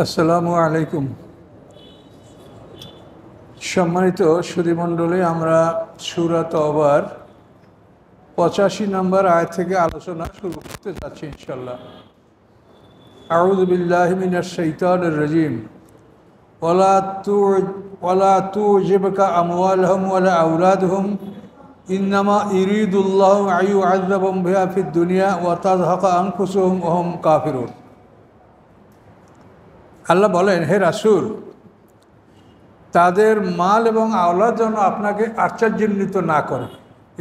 আসসালামু আলাইকুম। সম্মানিত সুধীমণ্ডলী, আমরা সূরা তওবার 85 নম্বর আয়াত থেকে আলোচনা শুরু করতে যাচ্ছি ইনশাআল্লাহ। আউযু বিল্লাহি মিনাশ শাইতানির রাজীম। ওয়ালা তুজিবকা আমওয়ালুহুম ওয়ালা আওলাদুহুম ইন্নামা ইরিদুল্লাহু আইয়ুআযযিবাহুম বিহা ফিদ দুনিয়া ওয়া তাযহাকা আনফুসুহুম ওয়া হুম কাফিরুন। আল্লাহ বলেন, হে রাসূল, তাদের মাল এবং আওলাদ যেন আপনাকে আশ্চর্যান্বিত না করে।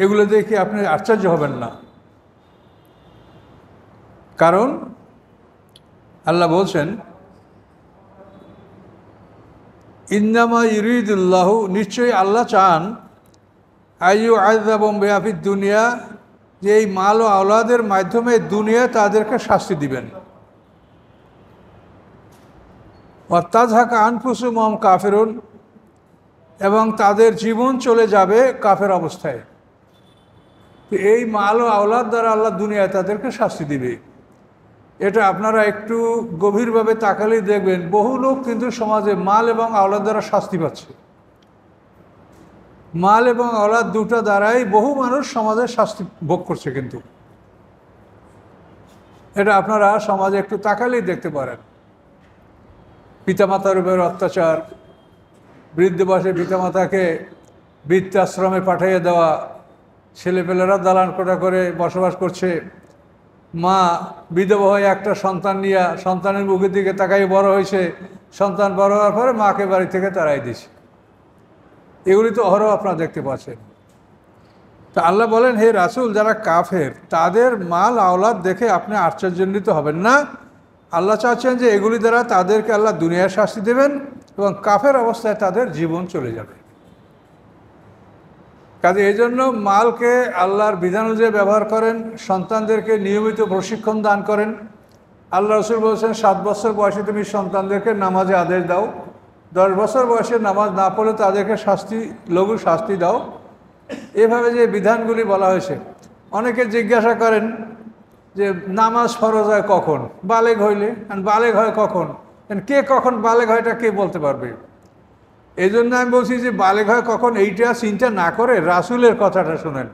এগুলো দেখে আপনি আশ্চর্য হবেন না। কারণ আল্লাহ বলছেন, ইন্নামা ইরিদুল্লাহু, নিশ্চয়ই আল্লাহ চান, আইয়ুআযযিবাহুম বিহা ফিদ দুনিয়া, যে এই মাল ও আওলাদের মাধ্যমে দুনিয়ায় তাদেরকে শাস্তি দিবেন। ওয়া তাযহাকা আনফুসুহুম ওয়া হুম কাফিরুন, এবং তাদের জীবন চলে যাবে কাফের অবস্থায়। তো এই মাল ও আওলাদ দ্বারা আল্লাহ দুনিয়ায় তাদেরকে শাস্তি দিবে। এটা আপনারা একটু গভীরভাবে তাকালেই দেখবেন, বহু লোক কিন্তু সমাজে মাল এবং আওলাদ দ্বারা শাস্তি পাচ্ছে। মাল এবং আওলাদ দুটো দ্বারাই বহু মানুষ সমাজে শাস্তি ভোগ করছে। কিন্তু এটা আপনারা সমাজে একটু তাকালেই দেখতে পারেন। পিতামাতার উপর অত্যাচার, বৃদ্ধ বয়সে পিতামাতাকে বৃদ্ধাশ্রমে পাঠিয়ে দেওয়া, ছেলেপেলেরা দালান কোঠা করে বসবাস করছে, মা বিধবা হয়ে একটা সন্তান নিয়ে সন্তানের মুখের দিকে তাকাই বড় হয়েছে, সন্তান বড় হওয়ার পরে মাকে বাড়ি থেকে তাড়াই দিছে। এগুলি তো অহরহ আপনারা দেখতে পাচ্ছেন। তা আল্লাহ বলেন, হে রাসূল, যারা কাফের তাদের মাল আওলাদ দেখে আপনি আশ্চর্যান্বিত হবেন না। আল্লাহ চাচ্ছেন যে এগুলি দ্বারা তাদেরকে আল্লাহ দুনিয়ায় শাস্তি দেবেন এবং কাফের অবস্থায় তাদের জীবন চলে যাবে। কাজে এই জন্য মালকে আল্লাহর বিধান অনুযায়ী ব্যবহার করেন, সন্তানদেরকে নিয়মিত প্রশিক্ষণ দান করেন। আল্লাহ রাসূল বলছেন, 7 বছর বয়সে তুমি সন্তানদেরকে নামাজে আদেশ দাও, 10 বছর বয়সে নামাজ না পড়লে তাদেরকে লঘু শাস্তি দাও। এভাবে যে বিধানগুলি বলা হয়েছে, অনেকে জিজ্ঞাসা করেন যে নামাজ ফরজ হয় কখন, বালেগ হইলে, বালেগ হয় কখন, কে কখন বালেগ হয় এটা কে বলতে পারবে? এই জন্য আমি বলছি যে বালেগ হয় কখন এইটা চিন্তা না করে রাসূলের কথাটা শুনেন।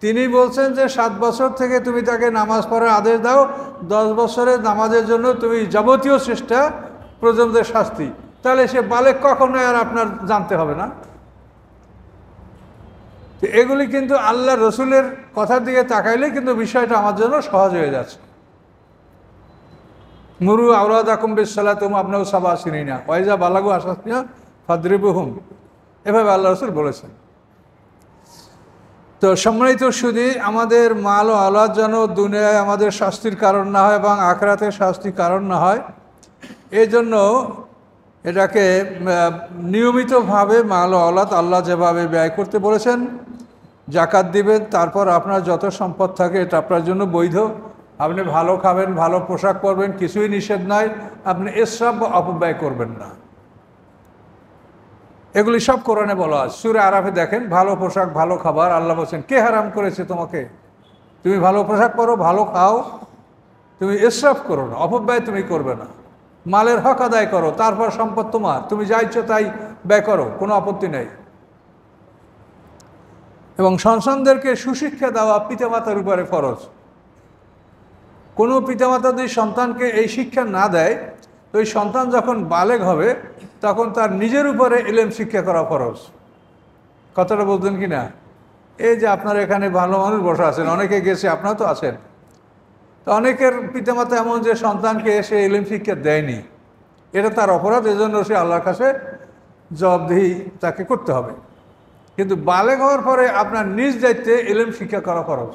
তিনি বলছেন যে 7 বছর থেকে তুমি তাকে নামাজ পড়ার আদেশ দাও, 10 বছরের নামাজের জন্য তুমি যাবতীয় চেষ্টা, প্রয়োজনদের শাস্তি। তাহলে সে বালেগ কখন হয় আর আপনার জানতে হবে না। তো এগুলি কিন্তু আল্লাহ রসুলের কথার দিকে তাকাইলে কিন্তু বিষয়টা আমার জন্য সহজ হয়ে যাচ্ছে। মুরু আওলাদাকুম বিসসালাতি ওয়া আবনাউ সাবআ সিনিনা ওয়া ইযা বালাগু আশরাতিনা ফাদরিবুহুম, এভাবে আল্লাহ রসুল বলেছেন। তো সম্মানিত সুধী, আমাদের মাল ও আওলাদ যেন দুনিয়ায় আমাদের শাস্তির কারণ না হয় এবং আখিরাতে শাস্তির কারণ না হয়, এই জন্য এটাকে নিয়মিতভাবে মাল ও আওলাদ আল্লাহ যেভাবে ব্যয় করতে বলেছেন, জাকাত দিবেন, তারপর আপনার যত সম্পদ থাকে এটা আপনার জন্য বৈধ। আপনি ভালো খাবেন, ভালো পোশাক পরবেন, কিছুই নিষেধ নাই। আপনি ইসরাফ বা অপব্যয় করবেন না। এগুলি সব কোরআনে বলা আছে। সূরা আরাফে দেখেন, ভালো পোশাক, ভালো খাবার, আল্লাহ বলছেন, কে হারাম করেছে তোমাকে? তুমি ভালো পোশাক পরো, ভালো খাও, তুমি ইসরাফ করো না, অপব্যয় তুমি করবে না। মালের হক আদায় করো, তারপর সম্পদ তোমার, তুমি যা ইচ্ছো তাই ব্যয় করো, কোনো আপত্তি নেই। এবং সন্তানদেরকে সুশিক্ষা দেওয়া পিতামাতার উপরে ফরজ। কোনো পিতামাতা যদি সন্তানকে এই শিক্ষা না দেয়, তো ওই সন্তান যখন বালেগ হবে তখন তার নিজের উপরে ইলম শিক্ষা করা ফরজ। কথাটা বলতেন কি না? এই যে আপনার এখানে ভালো মানুষ বসে আছেন, অনেকে গেছে, আপনারা তো আছেন, তো অনেকের পিতামাতা এমন যে সন্তানকে সে ইলম শিক্ষা দেয়নি, এটা তার অপরাধ। এজন্য সে আল্লাহর কাছে জবাবদিহি তাকে করতে হবে। কিন্তু বালেগ হওয়ার পরে আপনার নিজ দায়িত্বে ইলম শিক্ষা করা ফরজ,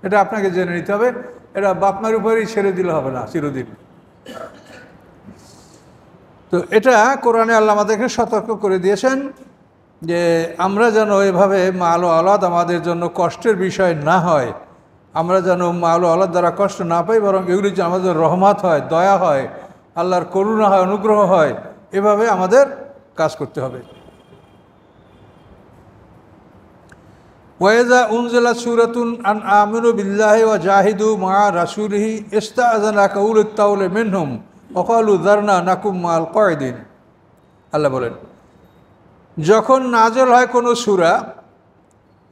এটা আপনাকে জেনে নিতে হবে। এটা বাপমার উপরেই ছেড়ে দিলে হবে না চিরদিন। তো এটা কোরআনে আল্লাহ আমাদেরকে সতর্ক করে দিয়েছেন যে আমরা যেন এভাবে মাল ও আওলাদ আমাদের জন্য কষ্টের বিষয় না হয়, আমরা যেন মাল ও আওলাদ দ্বারা কষ্ট না পাই, বরং এগুলি যেন আমাদের রহমত হয়, দয়া হয়, আল্লাহর করুণা হয়, অনুগ্রহ হয়। এভাবে আমাদের কাজ করতে হবে। ওয়াইজা উনজিলা সূরাতুন আন আমিনু বিল্লাহি ওয়া জাহিদু মা রাসূলিহি ইস্তাআযানাকা উলুত তাওলি মিনহুম ওয়াকালু যারনা নাকুম মাল কয়দিন। আল্লাহ বলেন, যখন নাজল হয় কোনো সূরা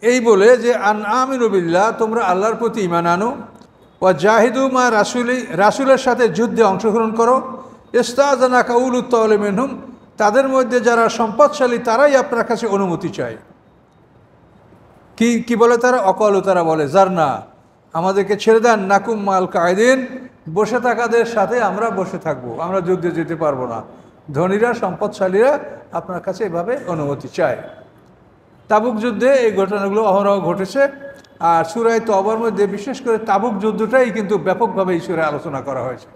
এই বলে যে আমিনু বিল্লাহ, তোমরা আল্লাহর প্রতি ঈমান আনো, ওয়া জাহিদু মা রাসূলের সাথে যুদ্ধে অংশগ্রহণ করো, ইস্তাযানাকা উলুত তাওলি মিনহুম, তাদের মধ্যে যারা সম্পদশালী তারাই আপনার কাছে অনুমতি চায়। কি বলে তারা? অকালু, তারা বলে জারনা, আমাদেরকে ছেড়ে দেন, নাকুম মাল কায়দিন, বসে থাকাদের সাথে আমরা বসে থাকবো, আমরা যুদ্ধে যেতে পারবো না। ধনীরা সম্পদশালীরা আপনার কাছে এভাবে অনুমতি চায়। তাবুক যুদ্ধে এই ঘটনাগুলো অহরহ ঘটেছে। আর সূরা তওবার মধ্যে বিশেষ করে তাবুক যুদ্ধটাই কিন্তু ব্যাপকভাবে এই সূরায় আলোচনা করা হয়েছে,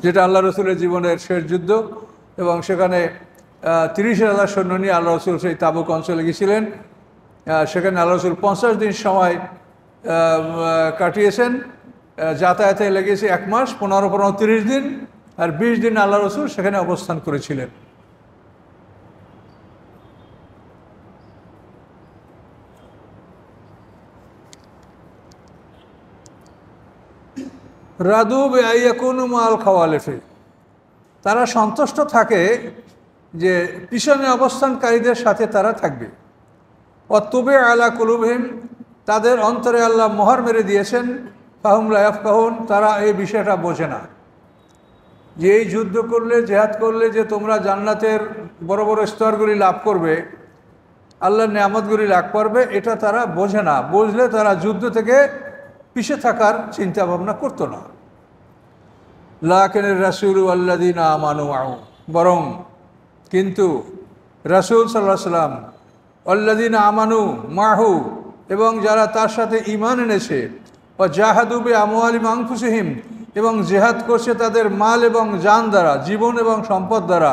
যেটা আল্লাহ রসুলের জীবনের শেষ যুদ্ধ। এবং সেখানে 30,000 সৈন্য নিয়ে আল্লাহ রসুল সেই তাবুক অঞ্চলে গিয়েছিলেন। সেখানে আল্লাহ রসুল 50 দিন সময় কাটিয়েছেন, যাতায়াতে লেগেছে 1 মাস, 15-30 দিন, আর 20 দিন আল্লাহ রসুল সেখানে অবস্থান করেছিলেন। রাদু বেআইয়াকুনু মাল খাওয়ালেফে, তারা সন্তুষ্ট থাকে যে পিছনে অবস্থানকারীদের সাথে তারা থাকবে। অতুবে আলা কুলুবহিম, তাদের অন্তরে আল্লাহ মোহর মেরে দিয়েছেন। ফাহুম লা ইয়াফকাহুন, তারা এই বিষয়টা বোঝে না যে এই যুদ্ধ করলে, জেহাদ করলে যে তোমরা জান্নাতের বড় বড় স্তরগুলি লাভ করবে, আল্লাহর নেয়ামতগুলি লাভ করবে, এটা তারা বোঝে না। বুঝলে তারা যুদ্ধ থেকে পিছে থাকার চিন্তা ভাবনা করতো না। লাকিনের রাসূল আল্লাযীনা আমানু মাহু, বরং কিন্তু রাসূল সাল্লাল্লাহু আলাইহি ওয়াসাল্লাম, আল্লাযীনা আমানু মাহু, এবং যারা তার সাথে ঈমান এনেছে, ওয়া জাহাদু বিআমওয়ালিহিম ওয়া আনফুসিহিম, এবং জিহাদ করছে তাদের মাল এবং জান দ্বারা, জীবন এবং সম্পদ দ্বারা,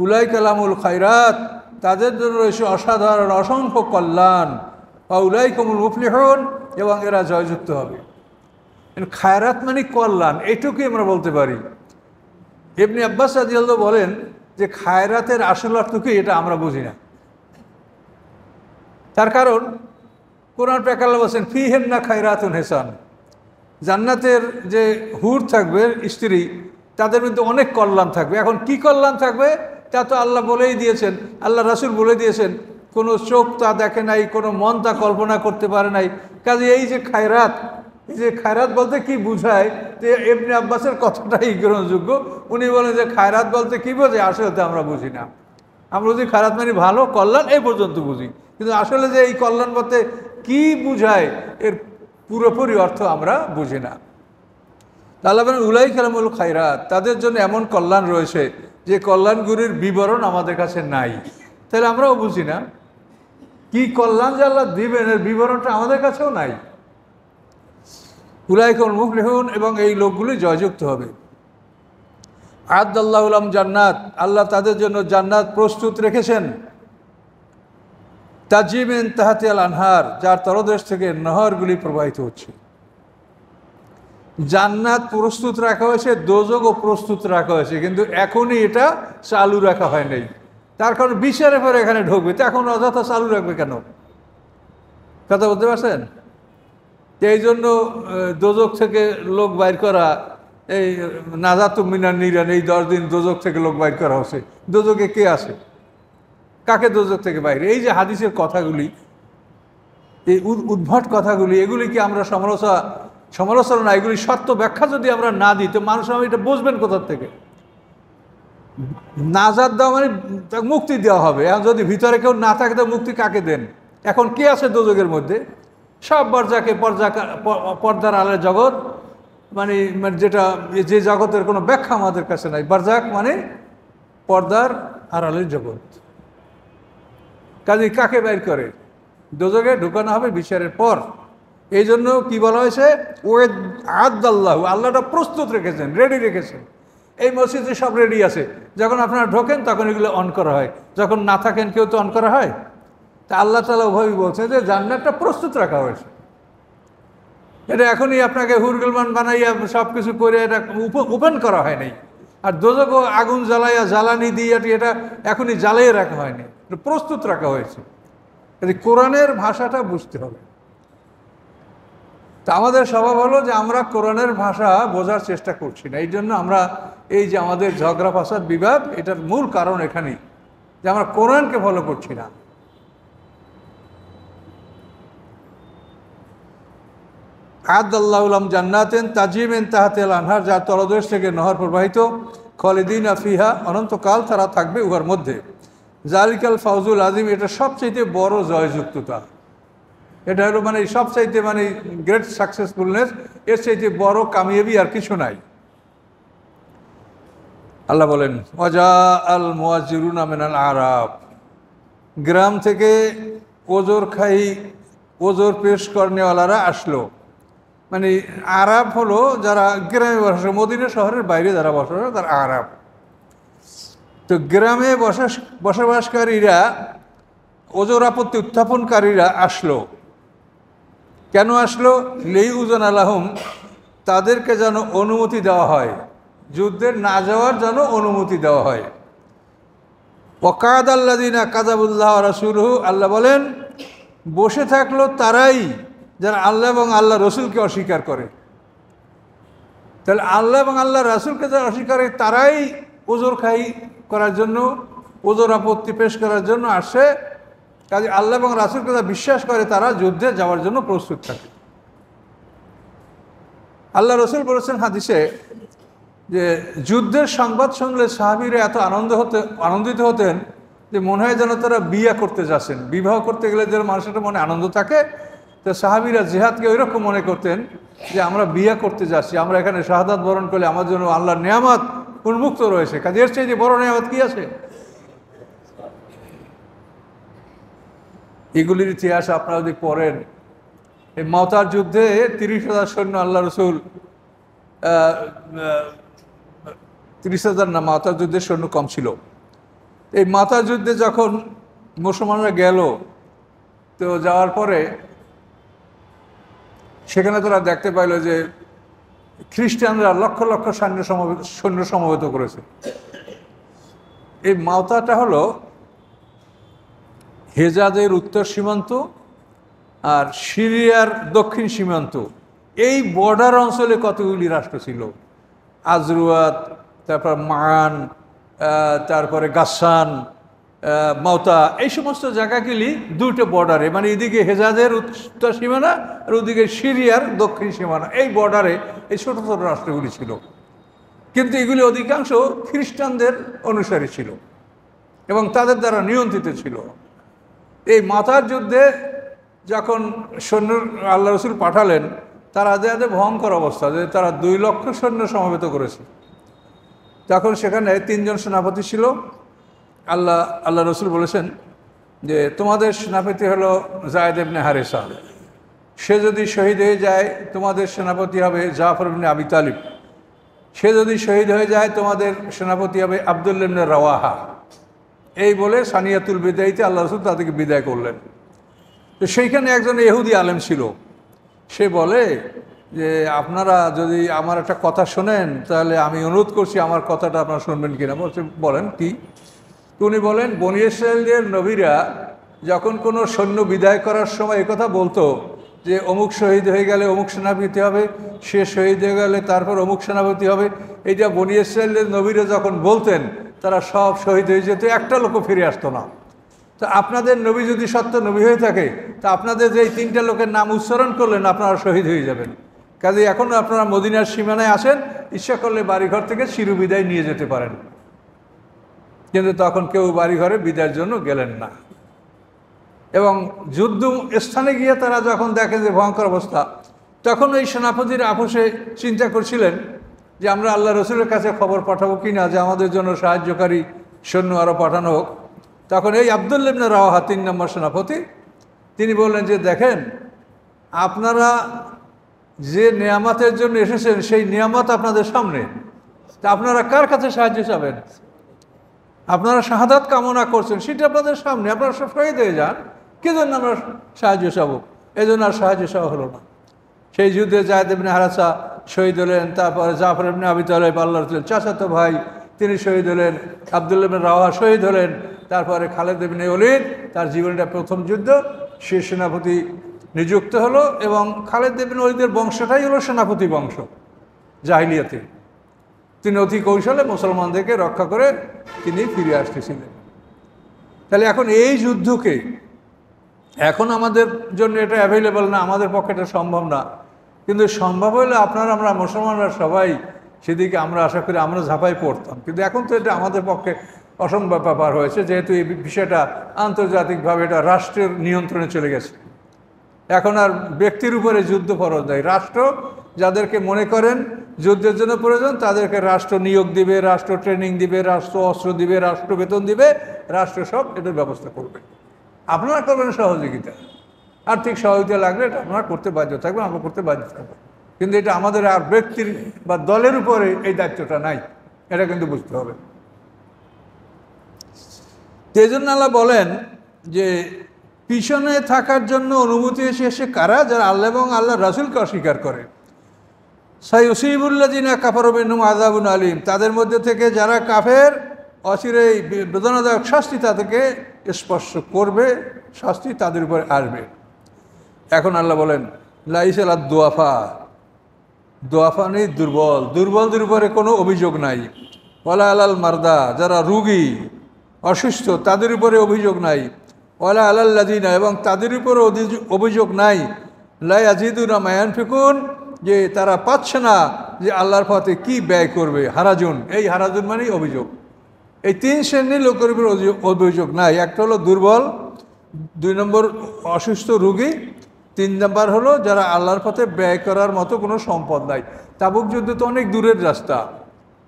উলাইকা লাহুমুল খায়রাত, তাদের জন্য রয়েছে অসাধারণ অসংখ্য কল্যাণ, ওয়া উলাইকুমুল মুফলিহুন, এবং এরা জয়যুক্ত হবে। খায়রাত মানে কল্যাণ, এইটুকুই আমরা বলতে পারি। ইবনে আব্বাস রাদিয়াল্লাহু বলেন যে খায়রাতের আসল অর্থ কি এটা আমরা বুঝি না। তার কারণ কোরআন পাক আল্লাহ বলেন ফিহিন্না খায়রাতুন হিসান, জান্নাতের যে হুর থাকবে স্ত্রী, তাদের মধ্যে অনেক কল্যাণ থাকবে। এখন কি কল্যাণ থাকবে তা তো আল্লাহ বলেই দিয়েছেন, আল্লাহ রাসূল বলে দিয়েছেন। কোনো চোখ তা দেখে নাই, কোনো মন তা কল্পনা করতে পারে নাই। কাজে এই যে খায়রাত, এই যে খায়রাত বলতে কি বুঝায়, যে ইবনে আব্বাসের কথাটাই গ্রহণযোগ্য। উনি বলেন যে খায়রাত বলতে কি বোঝে, আসলে তো আমরা বুঝি না। আমরা বুঝি খায়রাত মানে ভালো কল্যাণ, এই পর্যন্ত বুঝি, কিন্তু আসলে যে এই কল্যাণ বলতে কি বুঝায় এর পুরোপুরি অর্থ আমরা বুঝি না। আল্লাহ বলেন উলাইকা লাহুমুল খায়রাত, তাদের জন্য এমন কল্যাণ রয়েছে যে কল্যাণগুলির বিবরণ আমাদের কাছে নাই। তাহলে আমরাও বুঝি না কি কল্যাণ যে আল্লাহ দিবেন, এর বিবরণটা আমাদের কাছেও নাই। উলাইকুল মুফলিহুন, এবং এই লোকগুলি জয়যুক্ত হবে। আ'আদ্দাল্লাহু লাহুম জান্নাত, আল্লাহ তাদের জন্য জান্নাত প্রস্তুত রেখেছেন। তাজরি মিন তাহতিহাল আনহার, যার তলদেশ থেকে নহরগুলি প্রবাহিত হচ্ছে। জান্নাত প্রস্তুত রাখা হয়েছে, দোজখও প্রস্তুত রাখা হয়েছে, কিন্তু এখনই এটা চালু রাখা হয় নাই। তার কারণ বিচারে পরে এখানে ঢুকবে, তো এখন অযথা চালু রাখবে কেন? কথা বলতে পারছেন? এই জন্য দোজখ থেকে লোক বাইর করা, এই নাজাতুম মিনান নিরান, এই 10 দিন দোজখ থেকে লোক বাইর করা হচ্ছে। দোজখে কে আসে? কাকে দোজখ থেকে বাইরে? এই যে হাদিসের কথাগুলি, এই উদ্ভট কথাগুলি, এগুলি কি আমরা সমালোচনা না, এগুলি সত্য ব্যাখ্যা যদি আমরা না দিই তো মানুষ এটা বুঝবেন কোথার থেকে? নাজাত দেওয়া মানে মুক্তি দেওয়া হবে। এখন যদি ভিতরে কেউ না থাকে তো মুক্তি কাকে দেন? এখন কে আছে দোজখের মধ্যে? সব বারজাকে পর্দার আলের জগৎ, মানে যেটা যে জগতের কোনো ব্যাখ্যা আমাদের কাছে নাই। বারজাক মানে পর্দার আড়ালের জগৎ। কাজে কাকে বের করে? দোজখে ঢুকানো হবে বিচারের পর। এই জন্য কি বলা হয়েছে? ওয়েদ আ'আদ্দাল্লাহু, আল্লাহটা প্রস্তুত রেখেছেন, রেডি রেখেছেন। এই মসজিদে সব রেডি আছে, যখন আপনারা ঢোকেন তখন এগুলো অন করা হয়, যখন না থাকেন কেউ তো অন করা হয়। তা আল্লাহ তাআলা ওভাবেই বলছে যে জান্নাতটা প্রস্তুত রাখা হয়েছে। এটা এখনই আপনাকে হুরগুলমান বানাইয়া সব কিছু করে এটা ওপেন করা হয় নাই। আর দোজখও আগুন জ্বালাইয়া জ্বালানি দিয়ে এটা এখনই জ্বালিয়ে রাখা হয়নি, প্রস্তুত রাখা হয়েছে। কোরআনের ভাষাটা বুঝতে হবে। তা আমাদের স্বভাব হলো যে আমরা কোরআনের ভাষা বোঝার চেষ্টা করছি না, এই জন্য আমরা এই যে আমাদের ঝগড়া ফাসাদ বিবাদ, এটার মূল কারণ এখানেই যে আমরা কোরআনকে ফলো করছি না। আদাল্লাহুলাম জান্নাতেন তাজিমেন তাহাতেল আনহার, যার তলদেশ থেকে নহর প্রবাহিত, খালিদিন ফিহা, অনন্তকাল তারা থাকবে উহার মধ্যে। জালিকাল ফাউজুল আজিম, এটা সবচাইতে বড় জয়যুক্ততা, এটা হলো মানে সবচাইতে মানে গ্রেট সাকসেসফুলনেস, এর চাইতে বড় কামিয়াবি আর কিছু নাই। আল্লাহ বলেন ওয়াজা আল মুয়াজ্জিরুনা মিনাল আরাব, গ্রাম থেকে ওজোর পেশ করনেওয়ালারা আসলো। মানে আরব হলো যারা গ্রামে বসবাস, মদিনা শহরের বাইরে যারা বসবাস তারা আরব। তো গ্রামে বসবাসকারীরা, ওজোর আপত্তি উত্থাপনকারীরা আসলো। কেন আসলো? লিউজান আলাহুম, তাদেরকে যেন অনুমতি দেওয়া হয়, যুদ্ধে না যাওয়ার যেন অনুমতি দেওয়া হয়। ওয়াকাদ আল্লাযিনা কাযাবুল্লাহ রাসূলুহু, আল্লাহ বলেন বসে থাকলো তারাই যারা আল্লাহ এবং আল্লাহ রসুলকে অস্বীকার করে। তাহলে আল্লাহ এবং আল্লাহ রাসূলকে যারা অস্বীকার করে তারাই ওজোর করার জন্য, ওজোর আপত্তি পেশ করার জন্য আসে। কাজে আল্লাহ এবং রাসূলকে যারা বিশ্বাস করে তারা যুদ্ধে যাওয়ার জন্য প্রস্তুত থাকে। আল্লাহ রসুল বলেছেন হাদিসে যে যুদ্ধের সংবাদ শুনলে সাহাবীরা এত আনন্দিত হতেন যে মনে হয় যেন তারা বিয়ে করতে যাচ্ছেন। বিবাহ করতে গেলে যেন মানুষের মনে আনন্দ থাকে, তো সাহাবীরা জিহাদকে ওইরকম মনে করতেন যে আমরা বিয়ে করতে যাচ্ছি, আমরা এখানে শাহাদাত বরণ করলে আমার জন্য আল্লাহর নিয়ামত উন্মুক্ত রয়েছে। কাজে এর চেয়ে যে বড় নিয়ামত কি আছে? এগুলির ইতিহাস আপনারা যদি পড়েন, এই মাওতার যুদ্ধে 30,000 সৈন্য আল্লাহ রসুল, 30,000 না, মাওতার যুদ্ধের সৈন্য কম ছিল। এই মাওতার যুদ্ধে যখন মুসলমানরা গেল, তো যাওয়ার পরে সেখানে তারা দেখতে পাইল যে খ্রিস্টানরা লক্ষ লক্ষ সৈন্য সমবেত করেছে। এই মাওতাটা হলো হেজাজের উত্তর সীমান্ত আর সিরিয়ার দক্ষিণ সীমান্ত, এই বর্ডার অঞ্চলে কতগুলি রাষ্ট্র ছিল, আজরুয়াত, তারপর মান, তারপরে গাসান, মাওতা, এই সমস্ত জায়গাগুলি দুটো বর্ডারে, মানে এদিকে হেজাজের উত্তর সীমানা আর ওদিকে সিরিয়ার দক্ষিণ সীমানা, এই বর্ডারে এই ছোট ছোট রাষ্ট্রগুলি ছিল। কিন্তু এগুলি অধিকাংশ খ্রিস্টানদের অনুসারী ছিল এবং তাদের দ্বারা নিয়ন্ত্রিত ছিল। এই মাওতার যুদ্ধে যখন সৈন্য আল্লাহ রসুল পাঠালেন, তার আদে আদে ভয়ঙ্কর অবস্থা, যে তারা 2 লক্ষ সৈন্য সমবেত করেছে। তখন সেখানে 3 জন সেনাপতি ছিল। আল্লাহ রসুল বলেছেন যে তোমাদের সেনাপতি হলো যায়েদ ইবনে হারেসা, সে যদি শহীদ হয়ে যায় তোমাদের সেনাপতি হবে জাফর ইবনে আবি তালিব, সে যদি শহীদ হয়ে যায় তোমাদের সেনাপতি হবে আব্দুল্লাহ ইবনে রাওয়াহা। এই বলে সানিয়াতুল বিদায়তে আল্লাহ রসুল তাদেরকে বিদায় করলেন। তো সেইখানে একজন ইহুদি আলেম ছিল, সে বলে যে আপনারা যদি আমার একটা কথা শোনেন তাহলে আমি অনুরোধ করছি আমার কথাটা আপনারা শুনবেন কিনা। বলেন কি? উনি বলেন বনী ইসরাঈলের নবীরা যখন কোনো সৈন্য বিদায় করার সময় একথা বলতো যে অমুক শহীদ হয়ে গেলে অমুক সেনাপতি হবে, সে শহীদ হয়ে গেলে তারপর অমুক সেনাপতি হবে, এইটা বনী ইসরাঈলের নবীরা যখন বলতেন তারা সব শহীদ হয়ে যেত, একটা লোকও ফিরে আসতো না। তো আপনাদের নবী যদি সত্য নবী হয়ে থাকে, তা আপনাদের যে 3টা লোকের নাম উচ্চারণ করলেন আপনারা শহীদ হয়ে যাবেন। কাজে এখনও আপনারা মদিনার সীমানায় আসেন, ইচ্ছা করলে বাড়িঘর থেকে চির বিদায় নিয়ে যেতে পারেন। কিন্তু তখন কেউ বাড়িঘরে বিদায়ের জন্য গেলেন না। এবং যুদ্ধ স্থানে গিয়ে তারা যখন দেখেন যে ভয়ঙ্কর অবস্থা, তখন ওই সেনাপতির আপোষে চিন্তা করছিলেন যে আমরা আল্লাহ রসুলের কাছে খবর পাঠাবো কি না যে আমাদের জন্য সাহায্যকারী সৈন্য আরও পাঠানো হোক। তখন এই আব্দুল্লাহ ইবনে রাওয়াহা 3 নম্বর সেনাপতি, তিনি বললেন যে দেখেন, আপনারা যে নিয়ামতের জন্য এসেছেন সেই নিয়ামত আপনাদের সামনে, তা আপনারা কার কাছে সাহায্য চাবেন? আপনারা শাহাদাত কামনা করছেন, সেটা আপনাদের সামনে, আপনারা সব শহীদ হয়ে যান, কে জন্য আমরা সাহায্য চাবো? এই জন্য আর সাহায্য চাওয়া হলো না। সেই যুদ্ধে যায়েদ ইবনে হারেসা শহীদ হলেন, তারপরে জাফর ইবনে আবি তালিব আল্লাহর চাচাতো ভাই, তিনি শহীদ হলেন, আব্দুল্লাহ ইবনে রাওয়াহা শহীদ হলেন, তারপরে খালেদ ইবনে ওলীদ, তার জীবনের প্রথম যুদ্ধ, সে সেনাপতি নিযুক্ত হলো এবং খালিদ ইবনে ওয়ালিদের বংশটাই হলো সেনাপতি বংশ জাহিলিয়াতে। তিনি অতি কৌশলে মুসলমানদেরকে রক্ষা করে তিনি ফিরে আসতেছিলেন। তাহলে এখন এই যুদ্ধকে এখন আমাদের জন্য এটা অ্যাভেলেবল না, আমাদের পক্ষে এটা সম্ভব না, কিন্তু সম্ভব হলে আমরা মুসলমানরা সবাই সেদিকে আমরা আশা করি আমরা ঝাঁপাই পড়তাম। কিন্তু এখন তো এটা আমাদের পক্ষে অসম্ভব ব্যাপার হয়েছে, যেহেতু এই বিষয়টা আন্তর্জাতিকভাবে এটা রাষ্ট্রের নিয়ন্ত্রণে চলে গেছে। এখন আর ব্যক্তির উপরে যুদ্ধ ফরজ দেয়, রাষ্ট্র যাদেরকে মনে করেন যুদ্ধের জন্য প্রয়োজন তাদেরকে রাষ্ট্র নিয়োগ দিবে, রাষ্ট্র ট্রেনিং দিবে, রাষ্ট্র অস্ত্র দিবে, রাষ্ট্র বেতন দিবে, রাষ্ট্র সব এটার ব্যবস্থা করবে। আপনারা করবেন সহযোগিতা, আর্থিক সহযোগিতা লাগলে এটা আপনারা করতে বাধ্য থাকবেন, আমরা করতে বাধ্য থাকবো, কিন্তু এটা আমাদের আর ব্যক্তির বা দলের উপরে এই দায়িত্বটা নাই, এটা কিন্তু বুঝতে হবে। এই জন্য আল্লাহ বলেন যে পিছনে থাকার জন্য অনুমতি এসে কারা, যারা আল্লাহ এবং আল্লাহ রাসূলকে অস্বীকার করে। সাইয়ুসিবুল্লাযিনা কাফারু মিনহুম আযাবুন আলীম, তাদের মধ্যে থেকে যারা কাফের অচিরেই বেদনাদায়ক শাস্তি তাদেরকে স্পর্শ করবে, শাস্তি তাদের উপরে আসবে। এখন আল্লাহ বলেন লাইসাল দুআফা, দুআফা নেই দুর্বল, দুর্বলদের উপরে কোনো অভিযোগ নাই। ওয়ালা আলাল মারদা, যারা রুগী অসুস্থ তাদের উপরে অভিযোগ নাই। ওয়ালা আলাল্লাযিনা, এবং তাদের উপরে অভিযোগ নাই লা ইয়াজিদুনা মা ইয়ানফিকুন, যে তারা পাচ্ছে না যে আল্লাহর পথে কি ব্যয় করবে। হারাজুন, এই হারাজুন মানেই অভিযোগ। এই তিন শ্রেণীর লোকের উপর অভিযোগ নাই। একটা হলো দুর্বল, 2 নম্বর অসুস্থ রুগী, 3 নম্বর হলো যারা আল্লাহর পথে ব্যয় করার মতো কোনো সম্পদ নাই। তাবুক যুদ্ধ তো অনেক দূরের রাস্তা,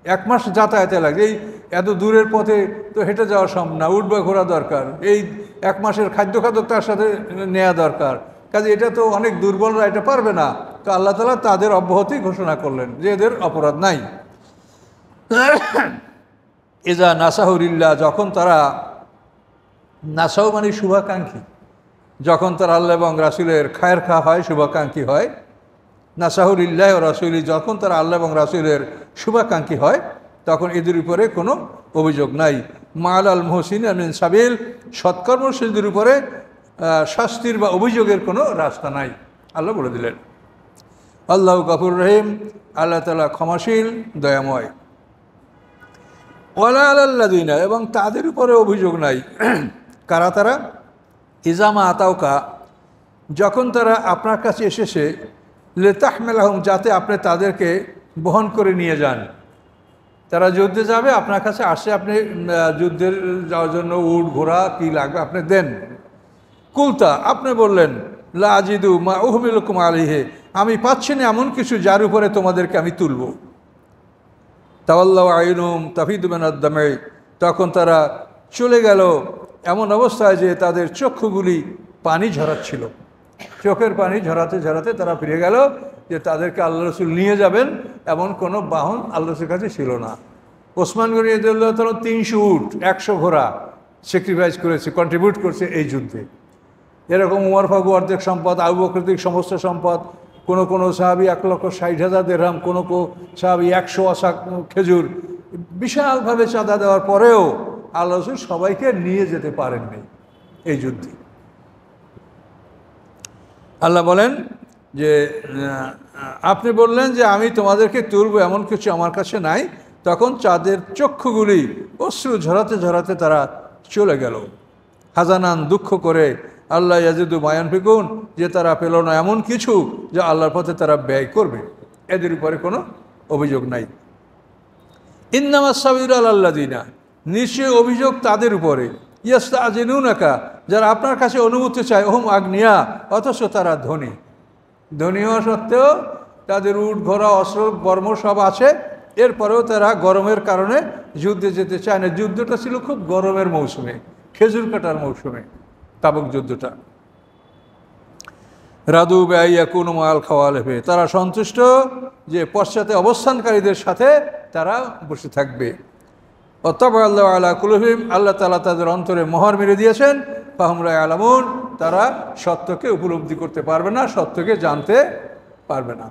1 মাস যাতায়াতে লাগে। এই এত দূরের পথে তো হেঁটে যাওয়া সম্ভব না, উঠবে ঘোরা দরকার, এই 1 মাসের খাদ্য তার সাথে নেওয়া দরকার। কাজে এটা তো অনেক দুর্বলরা এটা পারবে না। তো আল্লাহ তাআলা তাদের অব্যাহতি ঘোষণা করলেন যে এদের অপরাধ নাই। ইজা নাসাহুরিল্লাহ, যখন তারা, নাসাউ মানে শুভাকাঙ্ক্ষী, যখন তারা আল্লাহ এবং রাসূলের খায়ের খা হয়, শুভাকাঙ্ক্ষী হয়। নাসাহুরিল্লাহ ও রাসূলি, যখন তারা আল্লাহ এবং রাসূলের শুভাকাঙ্ক্ষী হয় তখন এদের উপরে কোনো অভিযোগ নাই। মাল আল মুহসিন মিন সাবিল, সৎকর্মশীলদের উপরে শাস্তির বা অভিযোগের কোনো রাস্তা নাই, আল্লাহ বলে দিলেন। আল্লাহু গফুর রহিম, আল্লাহ তাআলা ক্ষমাশীল দয়াময়। ওয়ালা আলাল্লাযিনা, এবং তাদের উপরে অভিযোগ নাই। কারা তারা? ইজামা আতাউকা, যখন তারা আপনার কাছে এসেছে, লিতাহমিলাহুম, যাতে আপনি তাদেরকে বহন করে নিয়ে যান। তারা যুদ্ধে যাবে, আপনার কাছে আসে, আপনি যুদ্ধের যাওয়ার জন্য উট ঘোড়া কী লাগবে আপনি দেন। কুলতা, আপনি বললেন লা আজিদু মা উহমিলুকুম আলাইহি, আমি পাচ্ছি না এমন কিছু যার উপরে তোমাদেরকে আমি তুলব। তাওয়াল্লাউ আইনুম তাফিদু মিনাদ দামি, তখন তারা চলে গেল এমন অবস্থায় যে তাদের চক্ষুগুলি পানি ঝরাচ্ছিল। চোখের পানি ঝরাতে ঝরাতে তারা ফিরে গেল যে তাদেরকে আল্লাহ রসুল নিয়ে যাবেন এমন কোনো বাহন আল্লাহ রসুলের কাছে ছিল না। ওসমান গনি রাদিয়াল্লাহু তাআলা 300 উট 100 ঘোড়া স্যাক্রিফাইস করেছে, কন্ট্রিবিউট করছে এই যুদ্ধে। এরকম উমর ফারুক অর্ধেক সম্পদ, আবু বকর সমস্ত সম্পদ, কোনো সাহাবী 1,60,000 দিরহাম, কোনো সাহাবী 100 আশা খেজুর, বিশালভাবে চাঁদা দেওয়ার পরেও আল্লাহ রসুল সবাইকে নিয়ে যেতে পারেননি এই যুদ্ধে। আল্লাহ বলেন যে আপনি বললেন যে আমি তোমাদেরকে তুলব, এমন কিছু আমার কাছে নাই। তখন চাঁদের চক্ষুগুলি অশ্রু ঝরাতে ঝরাতে তারা চলে গেল। হাজানান, দুঃখ করে, আল্লাহ ইয়াজিদু মা ইয়ানফিকুন, যে তারা পেল না এমন কিছু যা আল্লাহর পথে তারা ব্যয় করবে। এদের উপরে কোনো অভিযোগ নাই। ইন্নামাস সাবিলু আলাল্লাযিনা, নিশ্চয় অভিযোগ তাদের উপরে, ইয়াস্তাজিনুনাকা, যারা আপনার কাছে অনুমতি চায়, ওহুম আগনিয়া, অথচ তারা ধনী। ধনী হওয়া সত্ত্বেও তাদের উট ঘোড়া অস্ত্র বর্ম সব আছে, এরপরেও তারা গরমের কারণে যুদ্ধে যেতে চায় না। যুদ্ধটা ছিল খুব গরমের মৌসুমে, খেজুর কাটার মৌসুমে তাবুক যুদ্ধটা। রাদু বেআইয়া কোন মাল খাওয়ালেফে, তারা সন্তুষ্ট যে পশ্চাতে অবস্থানকারীদের সাথে তারা বসে থাকবে। অতঃপর আল্লাহ আলা কুলুহিম, আল্লাহ তাআলা তাদের অন্তরে মোহর মেরে দিয়েছেন। ফাহুম লা ইয়ালামুন, তারা সত্যকে উপলব্ধি করতে পারবে না, সত্যকে জানতে পারবে না।